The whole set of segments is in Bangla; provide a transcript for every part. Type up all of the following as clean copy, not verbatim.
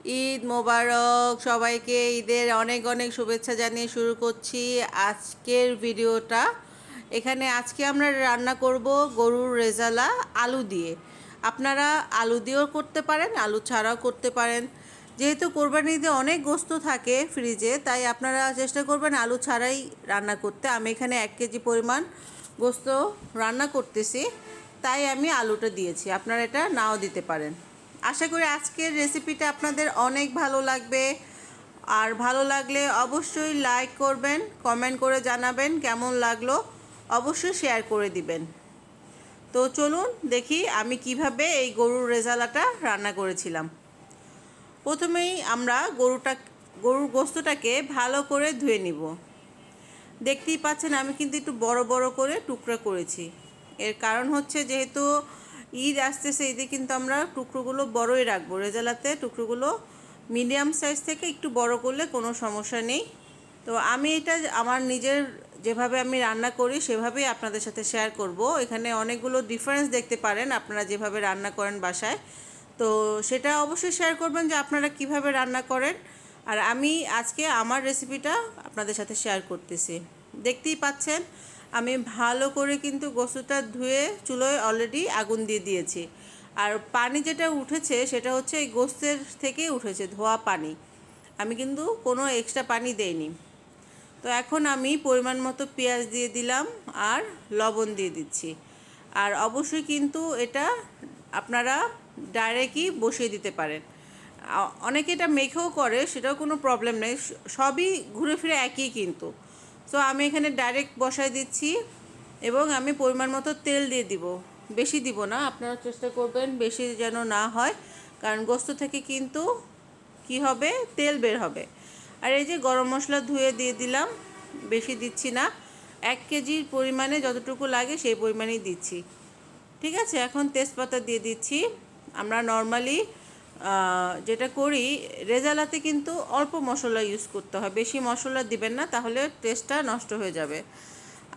ঈদ মোবারক সবাইকে। ঈদের অনেক অনেক শুভেচ্ছা জানিয়ে শুরু করছি আজকের ভিডিওটা। এখানে আজকে আমরা রান্না করব গরুর রেজালা আলু দিয়ে। আপনারা আলু দিয়েও করতে পারেন, আলু ছাড়াও করতে পারেন। যেহেতু কোরবানি ঈদে অনেক গোস্ত থাকে ফ্রিজে, তাই আপনারা চেষ্টা করবেন আলু ছাড়াই রান্না করতে। আমি এখানে 1 কেজি পরিমাণ গোস্ত রান্না করতেছি, তাই আমি আলুটা দিয়েছি। আপনারা এটা নাও দিতে পারেন। আশা করি আজকের রেসিপিটা আপনাদের অনেক ভালো লাগবে। আর ভালো লাগলে অবশ্যই লাইক করবেন, কমেন্ট করে জানাবেন কেমন লাগলো, অবশ্যই শেয়ার করে দিবেন। তো চলুন দেখি আমি কিভাবে এই গরুর রেজালাটা রান্না করেছিলাম। প্রথমেই আমরা গরুর গোস্তটাকে ভালো করে ধুয়ে নিব। দেখতেই পাচ্ছেন আমি কিন্তু একটু বড় বড় করে টুকরা করেছি। এর কারণ হচ্ছে যেহেতু ঈদ আসতেছে, ঈদে কিন্তু আমরা টুকরোগুলো বড়ই রাখবো। রেজালাতে টুকরোগুলো মিডিয়াম সাইজ থেকে একটু বড় করলে কোনো সমস্যা নেই। তো আমি এটা আমার নিজের যেভাবে আমি রান্না করি সেভাবেই আপনাদের সাথে শেয়ার করব। এখানে অনেকগুলো ডিফারেন্স দেখতে পারেন আপনারা যেভাবে রান্না করেন বাসায়। তো সেটা অবশ্যই শেয়ার করবেন যে আপনারা কিভাবে রান্না করেন। আর আমি আজকে আমার রেসিপিটা আপনাদের সাথে শেয়ার করতেছি। দেখতেই পাচ্ছেন আমি ভালো করে কিন্তু গোস্তটা ধুয়ে চুলোয় অলরেডি আগুন দিয়ে দিয়েছি। আর পানি যেটা উঠেছে সেটা হচ্ছে এই গোস্তের থেকেই উঠেছে, ধোয়া পানি। আমি কিন্তু কোনো এক্সট্রা পানি দেইনি। তো এখন আমি পরিমাণ মতো পেঁয়াজ দিয়ে দিলাম আর লবণ দিয়ে দিচ্ছি। আর অবশ্যই কিন্তু এটা আপনারা ডাইরেক্টই বসিয়ে দিতে পারেন। অনেকে এটা মেখেও করে, সেটাও কোনো প্রবলেম নেই, সবই ঘুরে ফিরে একই কিন্তু। সো আমি এখানে ডাইরেক্ট বসাই দিচ্ছি এবং আমি পরিমাণ মতো তেল দিয়ে দিব। বেশি দিব না, আপনারা চেষ্টা করবেন বেশি যেন না হয়, কারণ গোস্ত থেকে কিন্তু কি হবে, তেল বের হবে। আর এই যে গরম মশলা ধুয়ে দিয়ে দিলাম, বেশি দিচ্ছি না, 1 কেজির পরিমাণে যতটুকু লাগে সেই পরিমাণেই দিচ্ছি। ঠিক আছে, এখন তেজপাতা দিয়ে দিচ্ছি। আমরা নর্মালি যেটা করি রেজালাতে কিন্তু অল্প মশলা ইউজ করতে হয়, বেশি মশলা দিবেন না, তাহলে টেস্টটা নষ্ট হয়ে যাবে।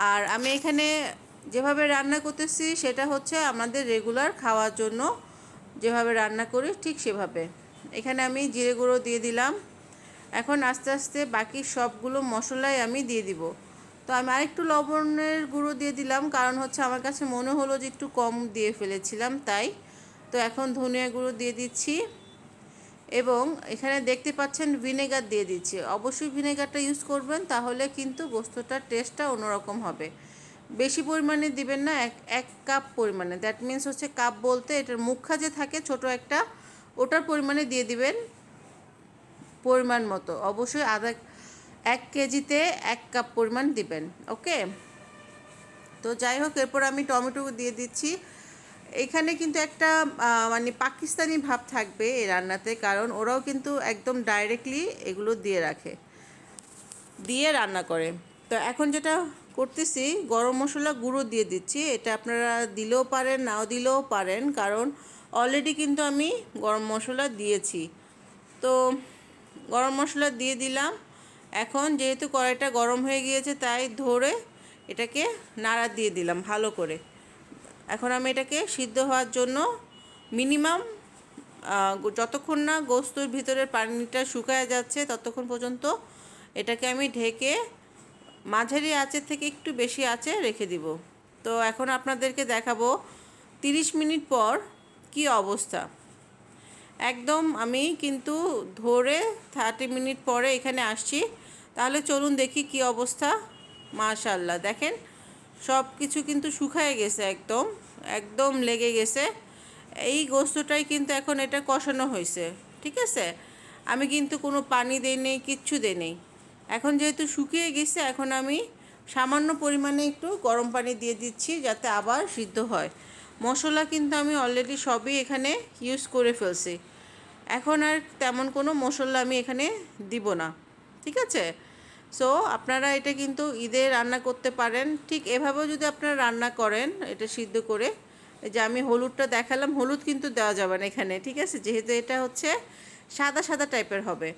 আর আমি এখানে যেভাবে রান্না করতেছি সেটা হচ্ছে আমাদের রেগুলার খাওয়ার জন্য যেভাবে রান্না করি ঠিক সেভাবে। এখানে আমি জিরে গুঁড়ো দিয়ে দিলাম। এখন আস্তে আস্তে বাকি সবগুলো মশলাই আমি দিয়ে দিব। তো আমি আরেকটু লবণের গুঁড়ো দিয়ে দিলাম, কারণ হচ্ছে আমার কাছে মনে হলো যে একটু কম দিয়ে ফেলেছিলাম তাই। তো এখন ধনিয়া গুঁড়ো দিয়ে দিচ্ছি এবং এখানে দেখতে পাচ্ছেন ভিনেগার দিয়ে দিচ্ছি। অবশ্যই ভিনেগারটা ইউজ করবেন, তাহলে কিন্তু গোস্তটার টেস্টটা অন্যরকম হবে। বেশি পরিমাণে দিবেন না, এক কাপ পরিমাণে, দ্যাট মিন্স হচ্ছে কাপ বলতে এটার মুখা যে থাকে ছোট একটা, ওটার পরিমাণে দিয়ে দিবেন পরিমাণ মতো। অবশ্যই 1 কেজিতে 1 কাপ পরিমাণ দিবেন। ওকে, তো যাই হোক, এরপর আমি টমেটো দিয়ে দিচ্ছি। এখানে কিন্তু একটা মানে পাকিস্তানি ভাব থাকবে এই রান্নাতে, কারণ ওরাও কিন্তু একদম ডাইরেক্টলি এগুলো দিয়ে রান্না করে। তো এখন যেটা করতেছি, গরম মশলা গুঁড়ো দিয়ে দিচ্ছি। এটা আপনারা দিলেও পারেন, নাও দিলেও পারেন, কারণ অলরেডি কিন্তু আমি গরম মশলা দিয়েছি। তো গরম মশলা দিয়ে দিলাম। এখন যেহেতু কড়াইটা গরম হয়ে গিয়েছে, তাই ধরে এটাকে নাড়া দিয়ে দিলাম ভালো করে। এখন আমি এটাকে সিদ্ধ হওয়ার জন্য মিনিমাম যতক্ষণ না গোস্তর ভিতরের পানিটা শুকায় যাচ্ছে ততক্ষণ পর্যন্ত এটাকে আমি ঢেকে মাঝারি আঁচের থেকে একটু বেশি আঁচে রেখে দিব। তো এখন আপনাদেরকে দেখাবো 30 মিনিট পর কি অবস্থা। একদম আমি কিন্তু ধরে 30 মিনিট পরে এখানে আসছি। তাহলে চলুন দেখি কি অবস্থা। মাশাআল্লাহ, দেখেন সব কিছু কিন্তু শুকায় গেছে, একদম একদম লেগে গেছে। এই গোস্তটাই কিন্তু এখন এটা কষানো হয়েছে। ঠিক আছে, আমি কিন্তু কোনো পানি দেই নেই, কিচ্ছু দেই নেই। এখন যেহেতু শুকিয়ে গেছে, এখন আমি সামান্য পরিমাণে একটু গরম পানি দিয়ে দিচ্ছি যাতে আবার সিদ্ধ হয়। মশলা কিন্তু আমি অলরেডি সবই এখানে ইউজ করে ফেলছি। এখন আর তেমন কোনো মশলা আমি এখানে দিব না। ঠিক আছে, সো আপনারা এটা কিন্তু ঈদে রান্না করতে পারেন। ঠিক এভাবেও যদি আপনারা রান্না করেন এটা সিদ্ধ করে, যে আমি হলুদটা দেখালাম, হলুদ কিন্তু দেওয়া যাবে না এখানে। ঠিক আছে, যেহেতু এটা হচ্ছে সাদা সাদা টাইপের হবে।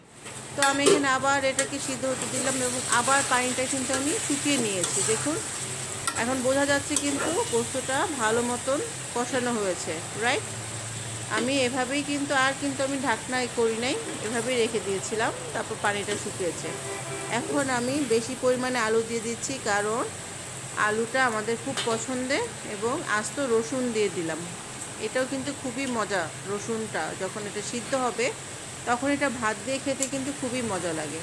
তো আমি এখানে আবার এটাকে সিদ্ধ হতে দিলাম এবং আবার পানিটা কিন্তু আমি শুকিয়ে নিয়েছি। দেখুন এখন বোঝা যাচ্ছে কিন্তু পোস্তটা ভালো মতন কষানো হয়েছে, রাইট। আমি এভাবেই কিন্তু আমি ঢাকনা করি নাই, এভাবেই রেখে দিয়েছিলাম, তারপর পানিটা শুকিয়েছে। এখন আমি বেশি পরিমাণে আলু দিয়ে দিচ্ছি, কারণ আলুটা আমাদের খুব পছন্দের, এবং আস্ত রসুন দিয়ে দিলাম। এটাও কিন্তু খুবই মজা, রসুনটা যখন এটা সিদ্ধ হবে তখন এটা ভাত দিয়ে খেতে কিন্তু খুবই মজা লাগে।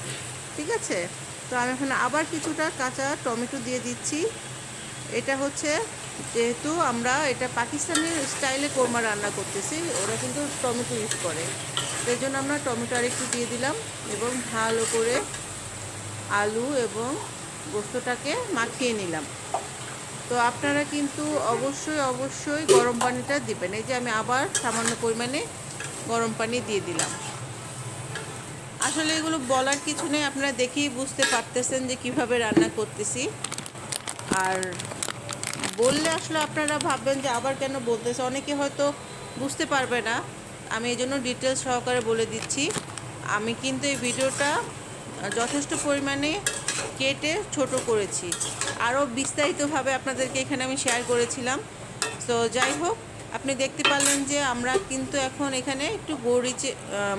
ঠিক আছে, তো আমি এখন আবার কিছুটা কাঁচা টমেটো দিয়ে দিচ্ছি। এটা হচ্ছে, যেহেতু আমরা এটা পাকিস্তানি স্টাইলে কোরমা রান্না করতেছি, ওরা কিন্তু টমেটো ইউজ করে, সেই জন্য আমরা টমেটো আর একটু দিয়ে দিলাম এবং ভালো করে আলু এবং গোস্তটাকে মাখিয়ে নিলাম। তো আপনারা কিন্তু অবশ্যই গরম পানিটা দিবেন। এই যে আমি আবার সামান্য পরিমাণে গরম পানি দিয়ে দিলাম। আসলে এগুলো বলার কিছু নেই, আপনারা দেখেই বুঝতে পারতেছেন যে কিভাবে রান্না করতেছি। আর বললে আসলে আপনারা ভাববেন যে আবার কেন বলতেছে, অনেকে হয়তো বুঝতে পারবে না। আমি এই জন্য ডিটেলস সহকারে বলে দিচ্ছি। আমি কিন্তু এই ভিডিওটা যথেষ্ট পরিমাণে কেটে ছোট করেছি, আরও বিস্তারিতভাবে আপনাদেরকে এখানে আমি শেয়ার করেছিলাম। তো যাই হোক, আপনি দেখতে পারলেন যে আমরা কিন্তু এখন এখানে একটু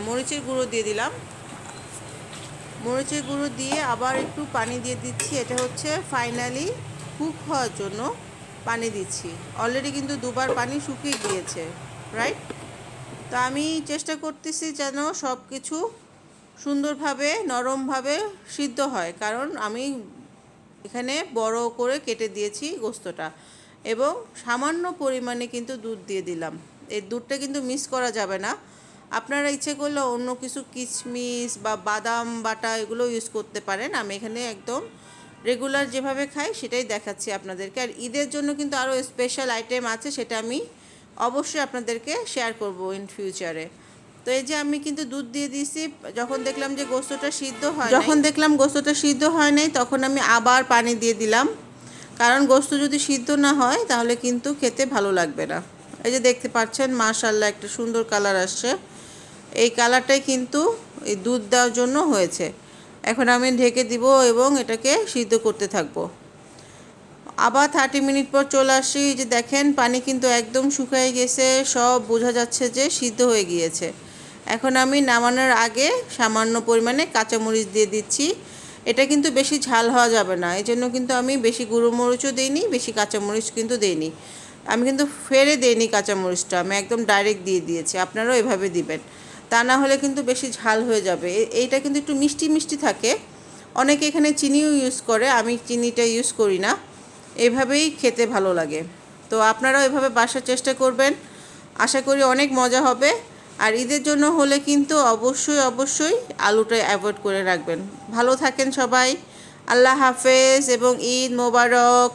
মরিচের গুঁড়ো দিয়ে দিলাম। মরিচের গুঁড়ো দিয়ে আবার একটু পানি দিয়ে দিচ্ছি। এটা হচ্ছে ফাইনালি কুক হওয়ার জন্য পানি দিচ্ছি। অলরেডি কিন্তু দুবার পানি শুকিয়ে গিয়েছে, রাইট? তো আমি চেষ্টা করতেছি যেন সব কিছু সুন্দরভাবে নরমভাবে সিদ্ধ হয়, কারণ আমি এখানে বড় করে কেটে দিয়েছি গোস্তটা, এবং সামান্য পরিমাণে কিন্তু দুধ দিয়ে দিলাম। এই দুধটা কিন্তু মিস করা যাবে না। আপনারা ইচ্ছে করলে অন্য কিছু কিশমিশ বা বাদাম বাটা এগুলো ইউজ করতে পারেন। আমি এখানে একদম রেগুলার যেভাবে খাই সেটাই দেখাচ্ছি আপনাদেরকে। আর ঈদের জন্য কিন্তু আরও স্পেশাল আইটেম আছে, সেটা আমি অবশ্যই আপনাদেরকে শেয়ার করব ইন ফিউচারে। তো এই যে আমি কিন্তু দুধ দিয়ে দিয়েছি। যখন দেখলাম গোস্তটা সিদ্ধ হয় নাই, তখন আমি আবার পানি দিয়ে দিলাম, কারণ গোস্ত যদি সিদ্ধ না হয় তাহলে কিন্তু খেতে ভালো লাগবে না। এই যে দেখতে পাচ্ছেন, মাশাআল্লাহ একটা সুন্দর কালার আসছে। এই কালারটাই কিন্তু এই দুধ দেওয়ার জন্য হয়েছে। এখন আমি ঢেকে দিব এবং এটাকে সিদ্ধ করতে থাকবো। আবার 30 মিনিট পর চলে আসি। যে দেখেন, পানি কিন্তু একদম শুকিয়ে গেছে, সব বোঝা যাচ্ছে যে সিদ্ধ হয়ে গিয়েছে। এখন আমি নামানোর আগে সামান্য পরিমাণে কাঁচামরিচ দিয়ে দিচ্ছি। এটা কিন্তু বেশি ঝাল হওয়া যাবে না, এই জন্য কিন্তু আমি বেশি গুঁড়ো মরিচও দিইনি, বেশি কাঁচামরিচ কিন্তু দিইনি। আমি কিন্তু ফেলে দিইনি কাঁচামরিচটা, আমি একদম ডাইরেক্ট দিয়ে দিয়েছি। আপনারাও এভাবে দিবেন, তা না হলে কিন্তু বেশি ঝাল হয়ে যাবে। এইটা কিন্তু একটু মিষ্টি মিষ্টি থাকে। অনেকে এখানে চিনিও ইউজ করে, আমি চিনিটা ইউজ করি না। এভাবেই খেতে ভালো লাগে। তো আপনারাও এভাবে বাসার চেষ্টা করবেন, আশা করি অনেক মজা হবে। আর ঈদের জন্য হলে কিন্তু অবশ্যই আলুটা অ্যাভয়েড করে রাখবেন। ভালো থাকেন সবাই, আল্লাহ হাফেজ এবং ঈদ মোবারক।